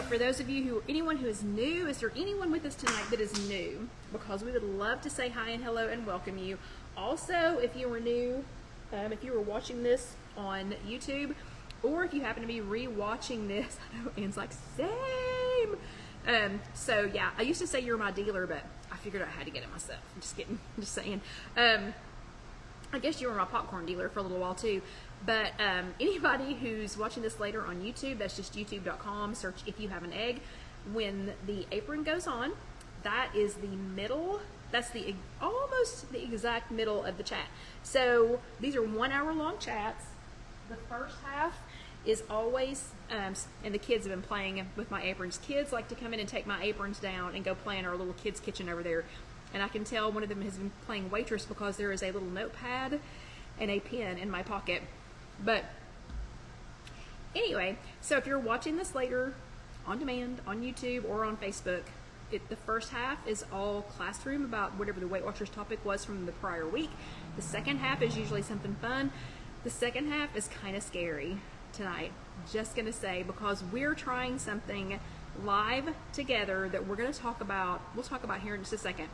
So for those of you anyone who is new, is there anyone with us tonight that is new? Because we would love to say hi and hello and welcome you. Also, if you were new, if you were watching this on YouTube, or if you happen to be re-watching this, I know Anne's like, same. So yeah, I used to say you're my dealer, but I figured I had to get it myself. I'm just kidding, I'm just saying. I guess you were my popcorn dealer for a little while too. But anybody who's watching this later on YouTube, that's just youtube.com, search If You Have an Egg. When the apron goes on, that is the middle, that's the almost the exact middle of the chat. So these are 1 hour long chats. The first half is always, and the kids have been playing with my aprons. Kids like to come in and take my aprons down and go play in our little kids' kitchen over there. And I can tell one of them has been playing waitress because there is a little notepad and a pen in my pocket. But anyway, so if you're watching this later on demand on YouTube or on Facebook, the first half is all classroom about whatever the Weight Watchers topic was from the prior week. The second half is usually something fun. The second half is kind of scary tonight, just gonna say, because we're trying something live together that we're gonna talk about. We'll talk about here in just a second.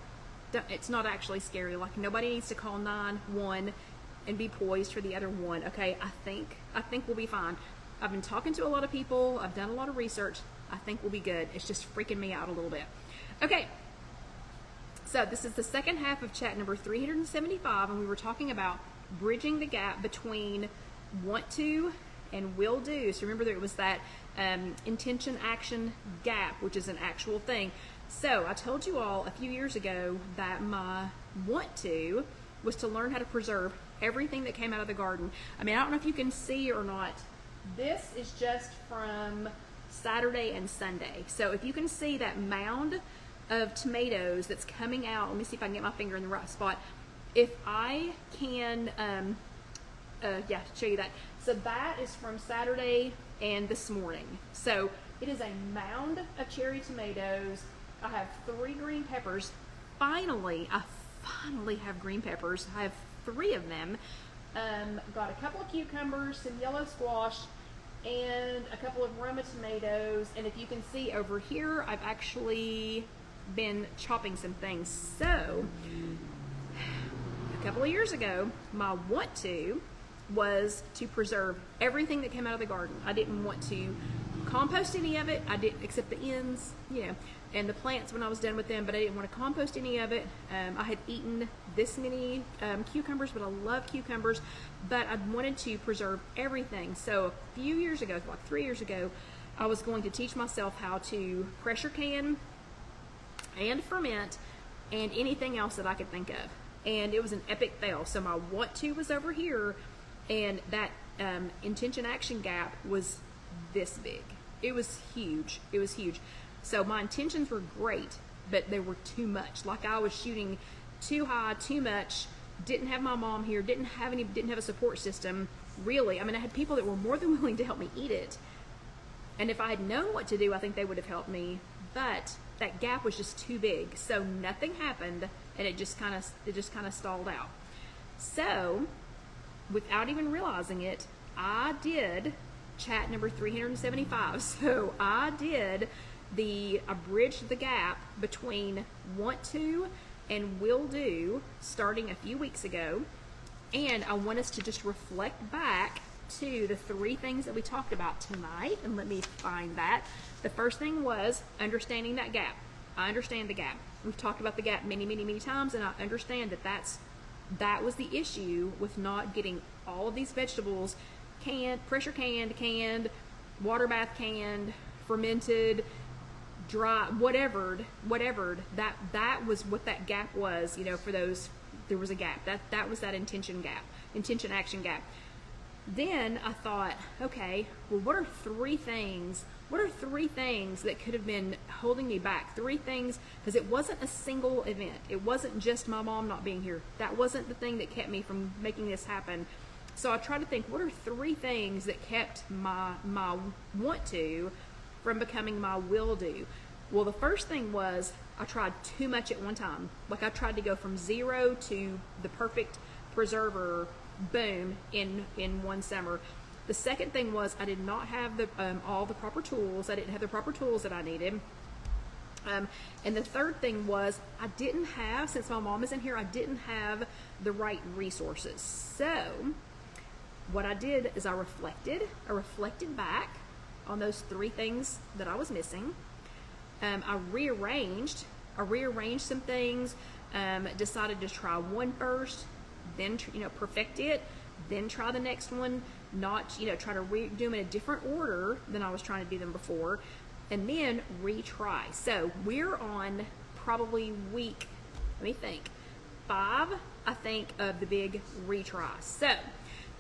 It's not actually scary. Like, nobody needs to call 911 and be poised for the other one. Okay, I think we'll be fine. I've been talking to a lot of people. I've done a lot of research. I think we'll be good. It's just freaking me out a little bit. Okay, so this is the second half of chat number 375, and we were talking about bridging the gap between want to and will do. So remember, there was that intention action gap, which is an actual thing. So I told you all a few years ago that my want to was to learn how to preserve everything that came out of the garden. I mean, I don't know if you can see or not. This is just from Saturday and Sunday. So if you can see that mound of tomatoes that's coming out, let me see if I can get my finger in the right spot. If I can, yeah, show you that. So that is from Saturday and this morning. So it is a mound of cherry tomatoes. I have 3 green peppers. Finally, I finally have green peppers. I have 3 of them. Got a couple of cucumbers, some yellow squash, and a couple of Roma tomatoes. And if you can see over here, I've actually been chopping some things. So a couple of years ago, my want to was to preserve everything that came out of the garden. I didn't want to compost any of it. I didn't, except the ends, you know, and the plants when I was done with them, but I didn't want to compost any of it. I had eaten this many cucumbers, but I love cucumbers, but I wanted to preserve everything. So a few years ago, like 3 years ago, I was going to teach myself how to pressure can and ferment and anything else that I could think of. And it was an epic fail. So my want to was over here, and that intention action gap was this big. It was huge. It was huge. So my intentions were great, but they were too much. Like, I was shooting too high, too much. Didn't have my mom here. Didn't have a support system, really. I mean, I had people that were more than willing to help me eat it. And if I had known what to do, I think they would have helped me. But that gap was just too big. So nothing happened, and it just kind of stalled out. So without even realizing it, I did chat number 375. So I bridged the gap between want to and will do starting a few weeks ago. And I want us to just reflect back to the 3 things that we talked about tonight. And let me find that. The first thing was understanding that gap. I understand the gap. We've talked about the gap many, many, many times, and I understand that was the issue with not getting all of these vegetables canned, pressure canned, water bath canned, fermented, dry, whatever, that was what that gap was, you know, for those, there was a gap. That was that intention action gap. Then I thought, okay, well, what are 3 things that could have been holding me back? 3 things, because it wasn't a single event. It wasn't just my mom not being here. That wasn't the thing that kept me from making this happen. So I tried to think, what are 3 things that kept my want to from becoming my will do? Well, the first thing was I tried too much at one time. Like, I tried to go from 0 to the perfect preserver, boom, in one summer. The second thing was I did not have the all the proper tools. I didn't have the proper tools that I needed. And the third thing was I didn't have, since my mom is in here, I didn't have the right resources. So what I did is I reflected back on those 3 things that I was missing. I rearranged some things, decided to try one first, then perfect it, then try the next one, not try to do them in a different order than I was trying to do them before, and then retry. So we're on probably week, let me think, 5, I think, of the big retry. So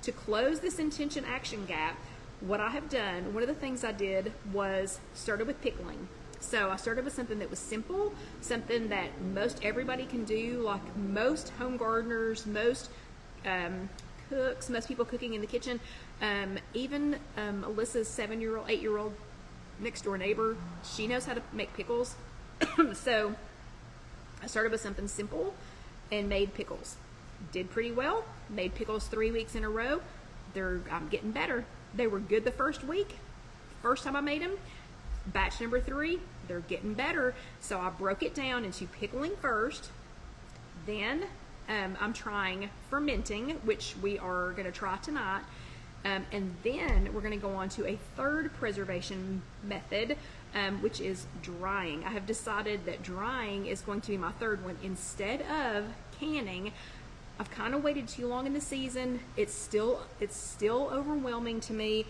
to close this intention action gap, what I have done, one of the things I did was started with pickling. So I started with something that was simple, something that most everybody can do, like most home gardeners, most cooks, most people cooking in the kitchen, even Alyssa's 7-year-old, 8-year-old next door neighbor, she knows how to make pickles. So I started with something simple and made pickles. Did pretty well, made pickles 3 weeks in a row. I'm getting better. They were good the first week, first time I made them. Batch number 3, they're getting better. So I broke it down into pickling first, then I'm trying fermenting, which we are going to try tonight, and then we're going to go on to a third preservation method, which is drying. I have decided that drying is going to be my third one instead of canning. I've kind of waited too long in the season. It's still overwhelming to me.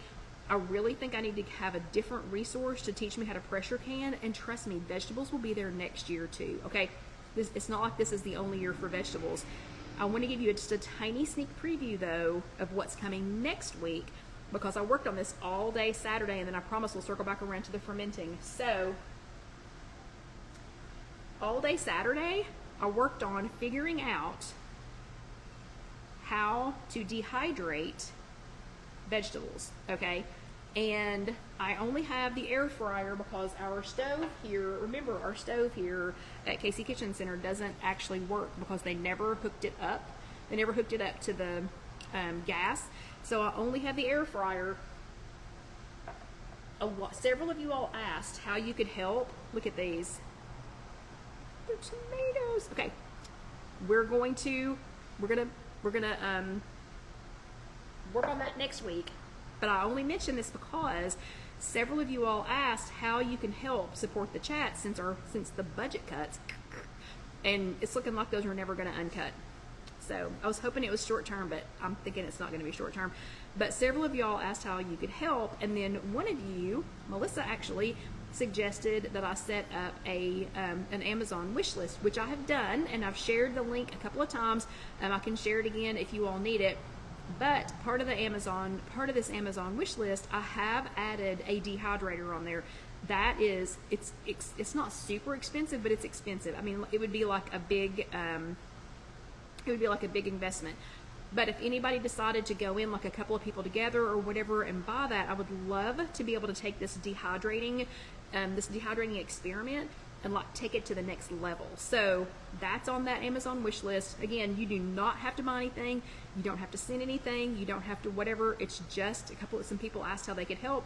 I really think I need to have a different resource to teach me how to pressure can, and trust me, vegetables will be there next year too, okay? It's not like this is the only year for vegetables. I want to give you just a tiny sneak preview though of what's coming next week, because I worked on this all day Saturday, and then I promise we'll circle back around to the fermenting. So all day Saturday I worked on figuring out how to dehydrate vegetables, okay? And I only have the air fryer because our stove here, remember our stove here at Casey Kitchen Center doesn't actually work because they never hooked it up. They never hooked it up to the gas. So I only have the air fryer. Several of you all asked how you could help. Look at these. They're tomatoes. Okay. We're gonna work on that next week. But I only mention this because several of you all asked how you can help support the chat since the budget cuts, and it's looking like those are never going to uncut. So I was hoping it was short term, but I'm thinking it's not going to be short term. But several of you all asked how you could help, and then one of you, Melissa, actually suggested that I set up an Amazon wish list, which I have done, and I've shared the link a couple of times, and I can share it again if you all need it. But part of this Amazon wish list, I have added a dehydrator on there. That is, it's not super expensive, but it's expensive. I mean, it would be like a big investment. But if anybody decided to go in, like a couple of people together or whatever, and buy that, I would love to be able to take this dehydrating experiment and like take it to the next level. So that's on that Amazon wish list. Again, you do not have to buy anything. You don't have to send anything. You don't have to whatever. It's just some people asked how they could help.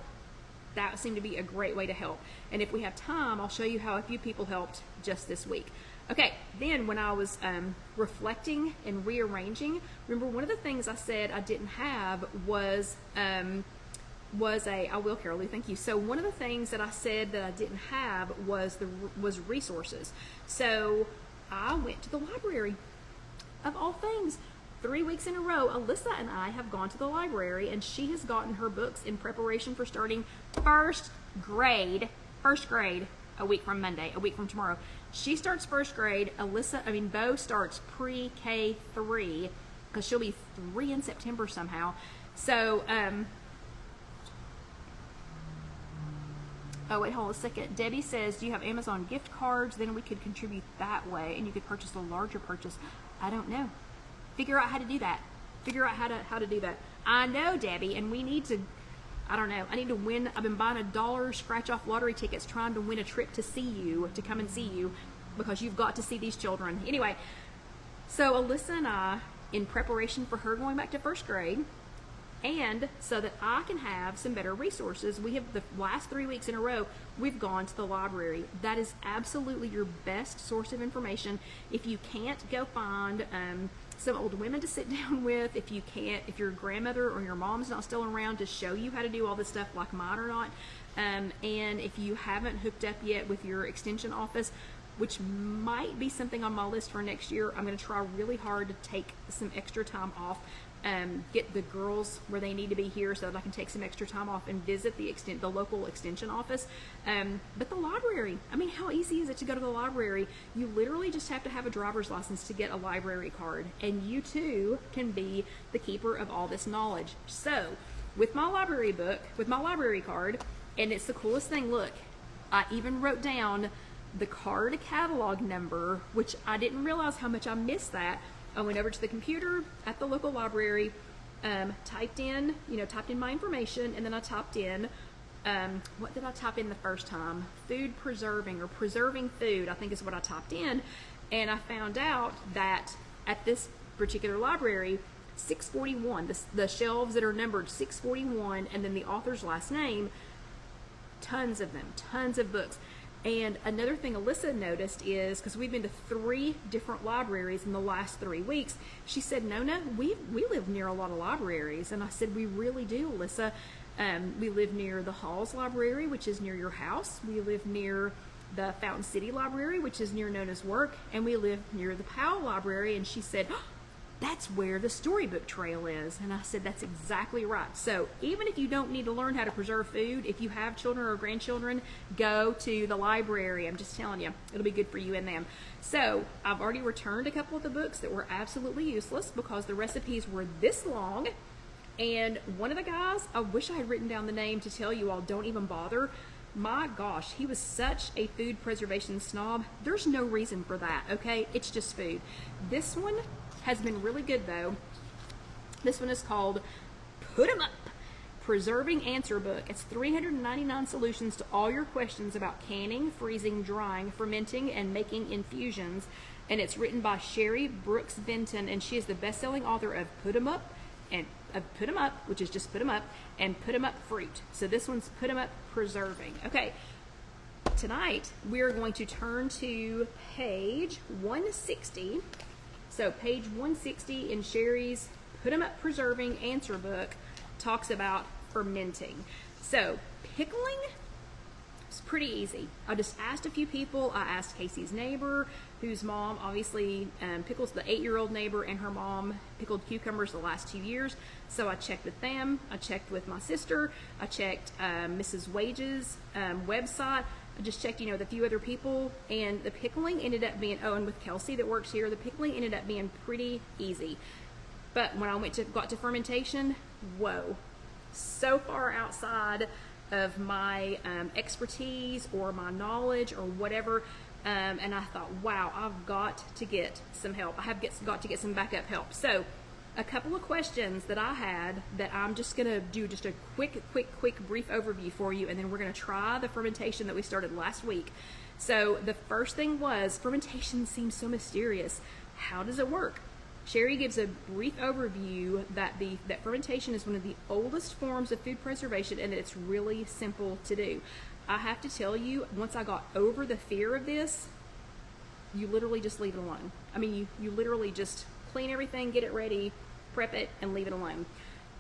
That seemed to be a great way to help. And if we have time, I'll show you how a few people helped just this week. Okay, then when I was reflecting and rearranging, remember one of the things I said I didn't have was I will, Carolee, thank you. So one of the things that I said that I didn't have was resources. So I went to the library, of all things. 3 weeks in a row, Alyssa and I have gone to the library, and she has gotten her books in preparation for starting first grade, a week from Monday, a week from tomorrow. She starts first grade. Bo starts pre-K 3 because she'll be 3 in September somehow. So, oh wait, hold on a second. Debbie says, do you have Amazon gift cards? Then we could contribute that way, and you could purchase a larger purchase. I don't know. Figure out how to do that. How to do that. I know, Debbie, and we need to, I don't know, I need to win. I've been buying $1 scratch-off lottery tickets trying to win a trip to come and see you, because you've got to see these children. Anyway, so Alyssa and I, in preparation for her going back to first grade, and so that I can have some better resources. We have the last 3 weeks in a row, we've gone to the library. That is absolutely your best source of information. If you can't, go find some old women to sit down with. If you can't, if your grandmother or your mom's not still around to show you how to do all this stuff like mine are not, and if you haven't hooked up yet with your extension office, which might be something on my list for next year, I'm going to try really hard to take some extra time off, get the girls where they need to be here so that I can take some extra time off and visit the local extension office. But the library, I mean, how easy is it to go to the library? You literally just have to have a driver's license to get a library card, and you too can be the keeper of all this knowledge. So with my library book, with my library card, and it's the coolest thing, look, I even wrote down the card catalog number, which I didn't realize how much I missed that. I went over to the computer at the local library, typed in my information, and then I typed in, what did I type in the first time? Food preserving, or preserving food, I think is what I typed in. And I found out that at this particular library, 641, the shelves that are numbered 641, and then the author's last name, tons of them, tons of books. And another thing Alyssa noticed is, because we've been to 3 different libraries in the last 3 weeks, she said, Nona, we live near a lot of libraries. And I said, we really do, Alyssa. We live near the Halls Library, which is near your house. We live near the Fountain City Library, which is near Nona's work. And we live near the Powell Library. And she said, oh, that's where the storybook trail is. And I said, that's exactly right. So even if you don't need to learn how to preserve food, if you have children or grandchildren, go to the library. I'm just telling you, it'll be good for you and them. So I've already returned a couple of the books that were absolutely useless because the recipes were this long. And one of the guys, I wish I had written down the name to tell you all, don't even bother. My gosh, he was such a food preservation snob. There's no reason for that, okay? It's just food. This one has been really good though. This one is called Put 'em Up, Preserving Answer Book. It's 399 solutions to all your questions about canning, freezing, drying, fermenting, and making infusions. And it's written by Sherry Brooks Benton, and she is the best-selling author of Put 'em Up, and Put 'em Up, which is just Put 'em Up, and Put 'em Up Fruit. So this one's Put 'em Up Preserving. Okay, tonight we are going to turn to page 160. So page 160 in Sherry's Put 'em Up Preserving Answer Book talks about fermenting. So pickling is pretty easy. I just asked a few people. I asked Casey's neighbor, whose mom obviously pickles, the 8-year-old neighbor, and her mom pickled cucumbers the last 2 years. So I checked with them. I checked with my sister. I checked Mrs. Wage's website. I just checked, with a few other people, and the pickling ended up being, and with Kelsey that works here, the pickling ended up being pretty easy. But when I got to fermentation, whoa, so far outside of my expertise or my knowledge or whatever, and I thought, wow, I've got to get some help. I have got to get some backup help. So a couple of questions that I had that I'm just going to do just a quick brief overview for you, and then we're going to try the fermentation that we started last week. So the first thing was, fermentation seems so mysterious. How does it work? Sherry gives a brief overview that fermentation is one of the oldest forms of food preservation, and that it's really simple to do. I have to tell you, once I got over the fear of this, you literally just leave it alone. I mean, you literally just clean everything, get it ready, prep it, and leave it alone.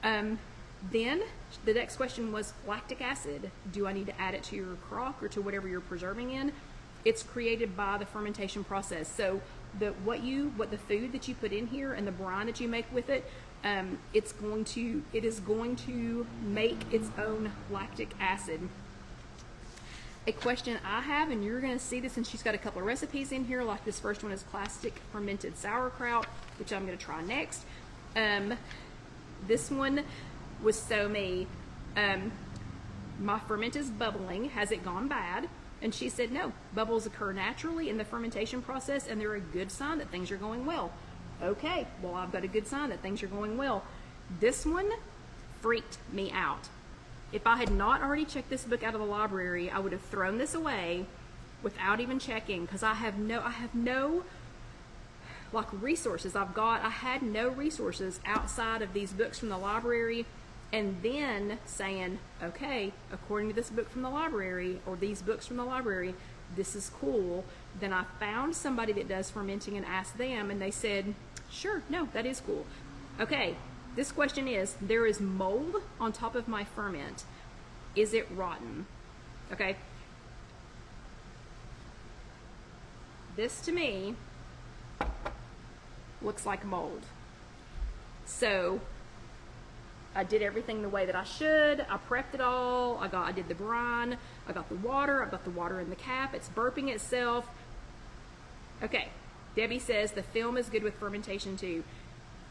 Then the next question was lactic acid. Do I need to add it to your crock or to whatever you're preserving in? It's created by the fermentation process. So what the food that you put in here and the brine that you make with it, it is going to make its own lactic acid. A question I have, and you're going to see this, and she's got a couple of recipes in here, like this first one is classic fermented sauerkraut, which I'm going to try next. This one was so me. My ferment is bubbling. Has it gone bad? And she said, no, bubbles occur naturally in the fermentation process, and they're a good sign that things are going well. Okay, well, I've got a good sign that things are going well. This one freaked me out. If I had not already checked this book out of the library, I would have thrown this away without even checking, because I have no like resources. I had no resources outside of these books from the library and then saying, okay, according to this book from the library, or these books from the library, this is cool. Then I found somebody that does fermenting and asked them, and they said, sure, no, that is cool. Okay, this question is, there is mold on top of my ferment. Is it rotten? Okay. This to me looks like mold. So I did everything the way that I should. I prepped it all. I did the brine. I got the water. I got the water in the cap. It's burping itself. Okay. Debbie says the film is good with fermentation too.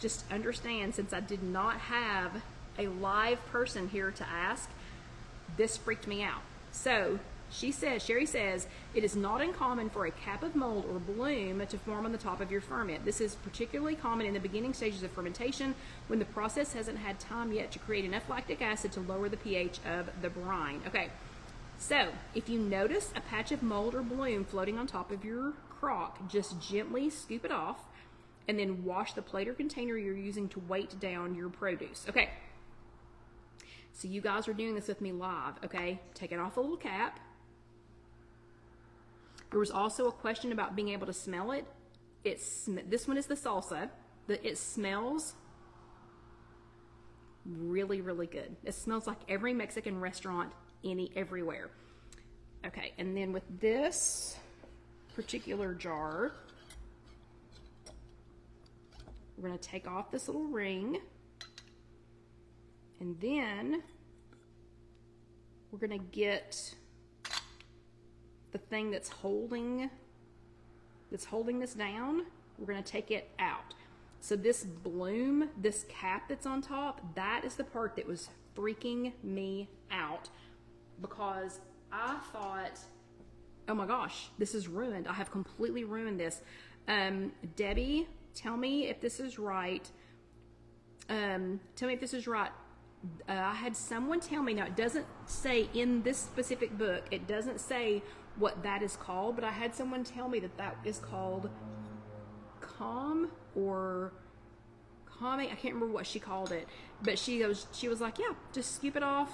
Just understand, since I did not have a live person here to ask, this freaked me out. So Sherry says, it is not uncommon for a cap of mold or bloom to form on the top of your ferment. This is particularly common in the beginning stages of fermentation when the process hasn't had time yet to create enough lactic acid to lower the pH of the brine. Okay, so if you notice a patch of mold or bloom floating on top of your crock, just gently scoop it off and then wash the plate or container you're using to weight down your produce. Okay, so you guys are doing this with me live, okay? Taking off a little cap. There was also a question about being able to smell it. This one is the salsa. It smells really, really good. It smells like every Mexican restaurant everywhere. Okay, and then with this particular jar, we're going to take off this little ring, and then we're going to get the thing that's holding this down. We're going to take it out. So this bloom, this cap that's on top, that is the part that was freaking me out, because I thought, oh my gosh, this is ruined. I have completely ruined this. Debbie, tell me if this is right. Tell me if this is right. I had someone tell me, now it doesn't say in this specific book, it doesn't say what that is called, but I had someone tell me that is called calm or calming. I can't remember what she called it, but she was like, yeah, just scoop it off,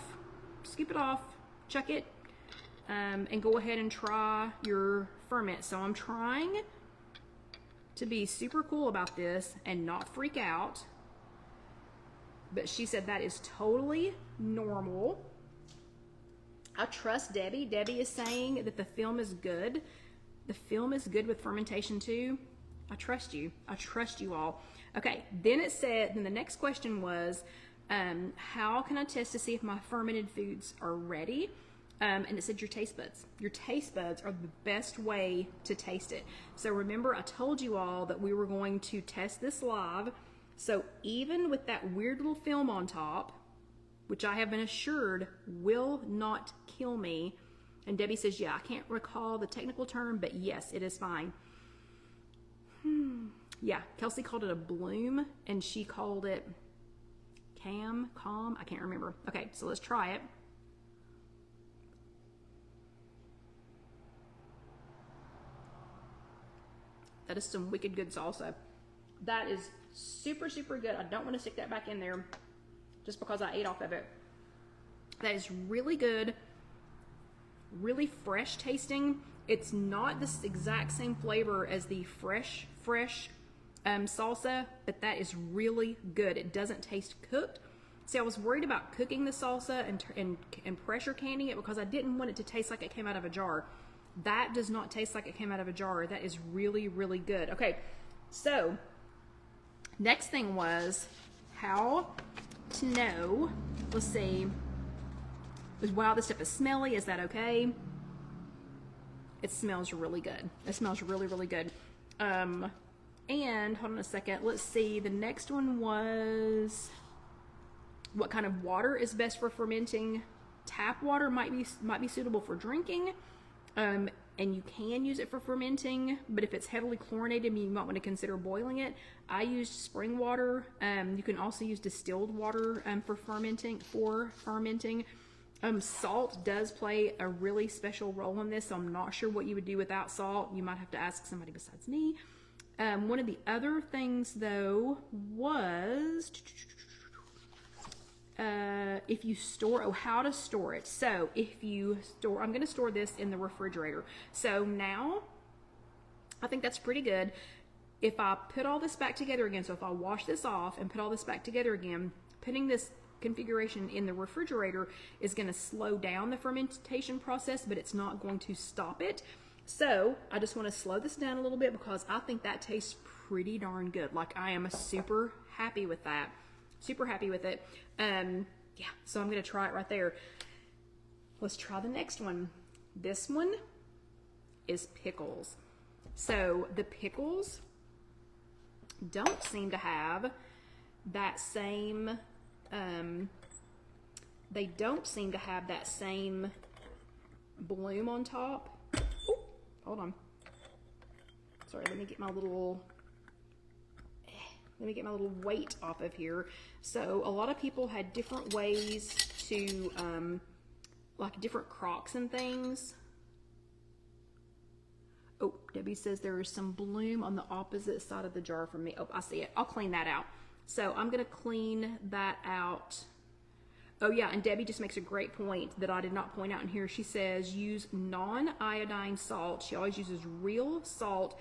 chuck it, and go ahead and try your ferment. So I'm trying to be super cool about this and not freak out, but she said that is totally normal. I trust Debbie. Debbie is saying that the film is good. The film is good with fermentation too. I trust you. I trust you all. Okay, then the next question was, how can I test to see if my fermented foods are ready? And it said your taste buds. Your taste buds are the best way to taste it. So remember, I told you all that we were going to test this live. So even with that weird little film on top, which I have been assured will not kill me. And Debbie says, yeah, I can't recall the technical term, but yes, it is fine. Yeah, Kelsey called it a bloom, and she called it calm, I can't remember. Okay, so let's try it. That is some wicked good salsa. That is super, super good. I don't want to stick that back in there just because I ate off of it. That is really good, really fresh tasting. It's not the exact same flavor as the fresh salsa, but that is really good. It doesn't taste cooked. See, I was worried about cooking the salsa and pressure canning it because I didn't want it to taste like it came out of a jar. That does not taste like it came out of a jar. That is really, really good. Okay, so next thing was how to know. Let's see. Wow, this stuff is smelly. Is that okay? It smells really good. It smells really, really good. And hold on a second. Let's see. The next one was what kind of water is best for fermenting. Tap water might be suitable for drinking. And you can use it for fermenting, but if it's heavily chlorinated, you might want to consider boiling it. I used spring water. You can also use distilled water for fermenting. Salt does play a really special role in this, so I'm not sure what you would do without salt. You might have to ask somebody besides me. One of the other things, though, was if you store, how to store it. So if you store, I'm going to store this in the refrigerator. So now I think that's pretty good. If I put all this back together again, so if I wash this off and put all this back together again, putting this configuration in the refrigerator is going to slow down the fermentation process, but it's not going to stop it. So I just want to slow this down a little bit because I think that tastes pretty darn good. Like, I am super happy with that. Super happy with it. Yeah, so I'm going to try it right there. Let's try the next one. This one is pickles. So the pickles don't seem to have that same, they don't seem to have that same bloom on top. Ooh, hold on. Sorry, let me get my little weight off of here. So a lot of people had different ways to, like different crocks and things. Oh, Debbie says there is some bloom on the opposite side of the jar from me. Oh, I see it. I'll clean that out. So I'm going to clean that out. Oh yeah, and Debbie just makes a great point that I did not point out in here. She says use non-iodine salt. She always uses real salt,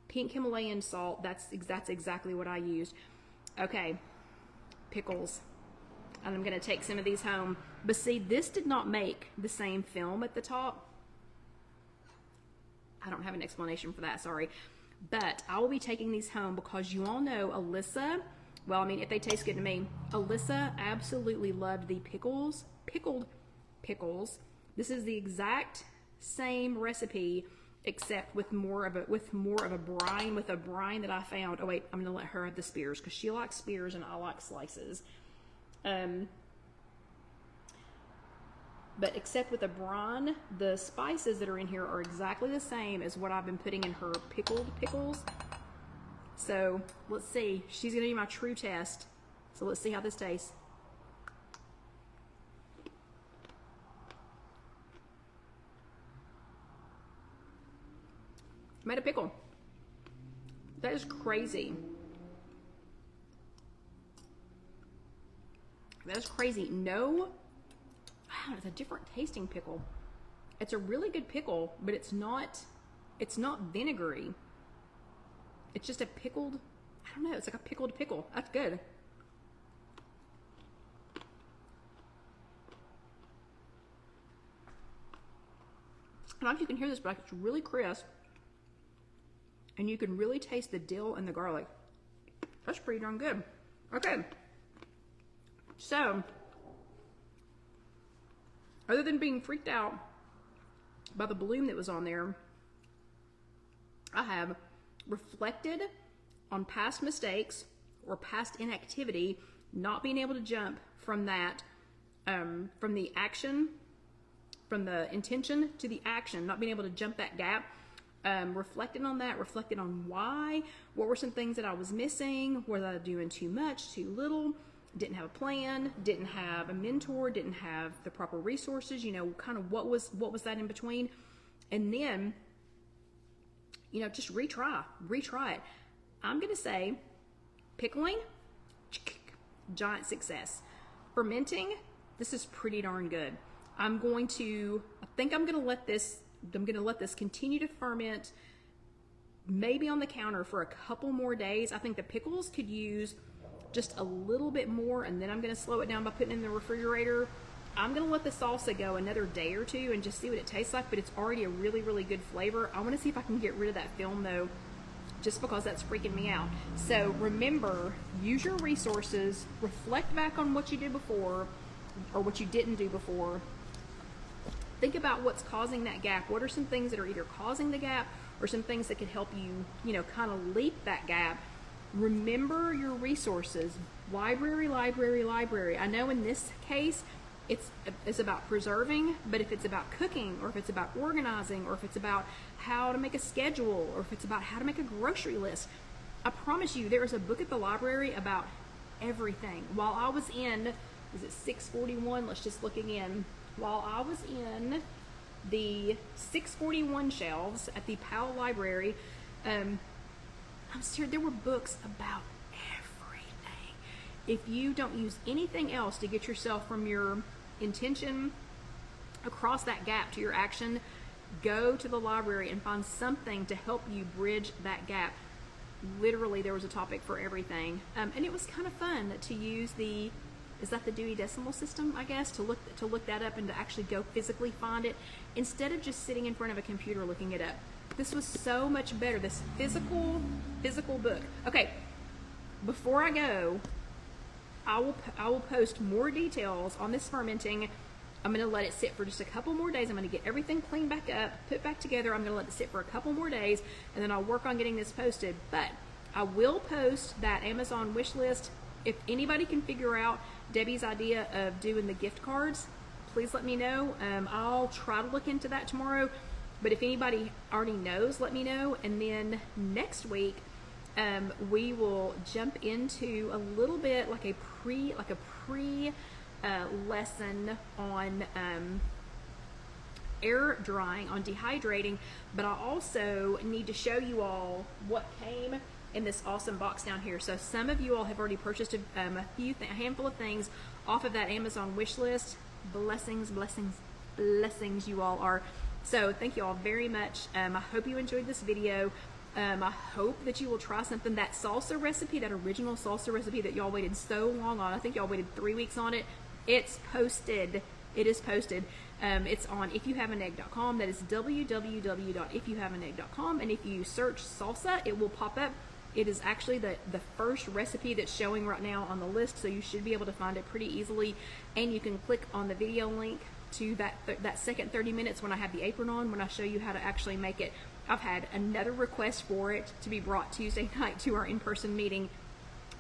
pink Himalayan salt. That's exactly what I used. Okay, pickles. And I'm going to take some of these home. But see, this did not make the same film at the top. I don't have an explanation for that, sorry. But I will be taking these home because you all know Alyssa, well, I mean, if they taste good to me, Alyssa absolutely loved the pickled pickles. This is the exact same recipe, except with more of a brine, with a brine that I found. Oh wait, I'm gonna let her have the spears because she likes spears and I like slices. But except with a brine, the spices that are in here are exactly the same as what I've been putting in her pickled pickles. So let's see. She's gonna do my true test. So let's see how this tastes. Made a pickle. That is crazy. That is crazy. No, wow, it's a different tasting pickle. It's a really good pickle, but it's not vinegary. It's just a pickled, I don't know, it's like a pickled pickle. That's good. I don't know if you can hear this, but it's really crisp. And you can really taste the dill and the garlic. That's pretty darn good. Okay. So, other than being freaked out by the bloom that was on there, I have reflected on past mistakes or past inactivity, not being able to jump from that, from the action, from the intention to the action, not being able to jump that gap. Reflected on that, reflected on why, what were some things that I was missing, was I doing too much, too little, didn't have a plan, didn't have a mentor, didn't have the proper resources, you know, kind of what was that in between, and then, you know, just retry it. I'm going to say pickling, giant success. Fermenting, this is pretty darn good. I think I'm going to let this continue to ferment, maybe on the counter for a couple more days. I think the pickles could use just a little bit more, and then I'm going to slow it down by putting it in the refrigerator. I'm going to let the salsa go another day or two and just see what it tastes like, but it's already a really, really good flavor. I want to see if I can get rid of that film though, just because that's freaking me out. So remember, use your resources, reflect back on what you did before or what you didn't do before. Think about what's causing that gap. What are some things that are either causing the gap or some things that could help you, you know, kind of leap that gap. Remember your resources. Library, library, library. I know in this case, it's about preserving, but if it's about cooking, or if it's about organizing, or if it's about how to make a schedule, or if it's about how to make a grocery list, I promise you there is a book at the library about everything. While I was in, is it 641? Let's just look again. While I was in the 641 shelves at the Powell Library, I'm serious, there were books about everything. if you don't use anything else to get yourself from your intention across that gap to your action, go to the library and find something to help you bridge that gap. Literally, there was a topic for everything, and it was kind of fun to use the, is that the Dewey Decimal System, I guess, to look that up and to actually go physically find it instead of just sitting in front of a computer looking it up. This was so much better, this physical book. Okay, before I go, I will post more details on this fermenting. I'm going to let it sit for just a couple more days. I'm going to get everything cleaned back up, put back together. I'm going to let it sit for a couple more days, and then I'll work on getting this posted. But I will post that Amazon wish list. If anybody can figure out Debbie's idea of doing the gift cards, please let me know. I'll try to look into that tomorrow. But if anybody already knows, let me know. And then next week, we will jump into a little bit like a pre lesson on air drying, on dehydrating. But I also need to show you all what came in this awesome box down here. So some of you all have already purchased a handful of things off of that Amazon wish list. Blessings, blessings, blessings you all are. So thank you all very much. I hope you enjoyed this video. I hope that you will try something. That salsa recipe, that original salsa recipe that y'all waited so long on, I think y'all waited 3 weeks on it. It's posted. It is posted. It's on IfYouHaveAnEgg.com. That is www.IfYouHaveAnEgg.com. And if you search salsa, it will pop up. It is actually the first recipe that's showing right now on the list, so you should be able to find it pretty easily. And you can click on the video link to that second 30 minutes when I have the apron on, when I show you how to actually make it. I've had another request for it to be brought Tuesday night to our in-person meeting,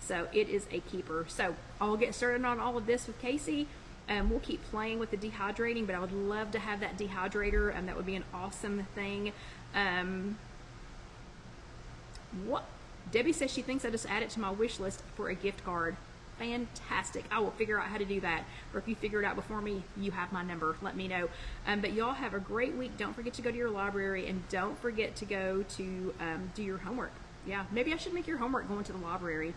so it is a keeper. So I'll get started on all of this with Casey. We'll keep playing with the dehydrating, but I would love to have that dehydrator, and that would be an awesome thing. What Debbie says she thinks I just add it to my wish list for a gift card. Fantastic. I will figure out how to do that. Or if you figure it out before me, you have my number. Let me know. But y'all have a great week. Don't forget to go to your library, and don't forget to go to do your homework. Yeah, maybe I should make your homework going to the library.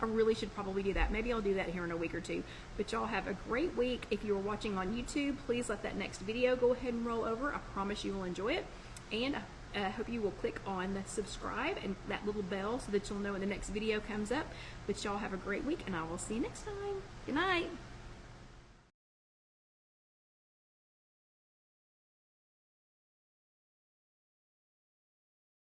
I really should probably do that. Maybe I'll do that here in a week or two. But y'all have a great week. If you are watching on YouTube, please let that next video go ahead and roll over. I promise you will enjoy it. And I hope you will click on subscribe and that little bell so that you'll know when the next video comes up. But y'all have a great week, and I will see you next time. Good night.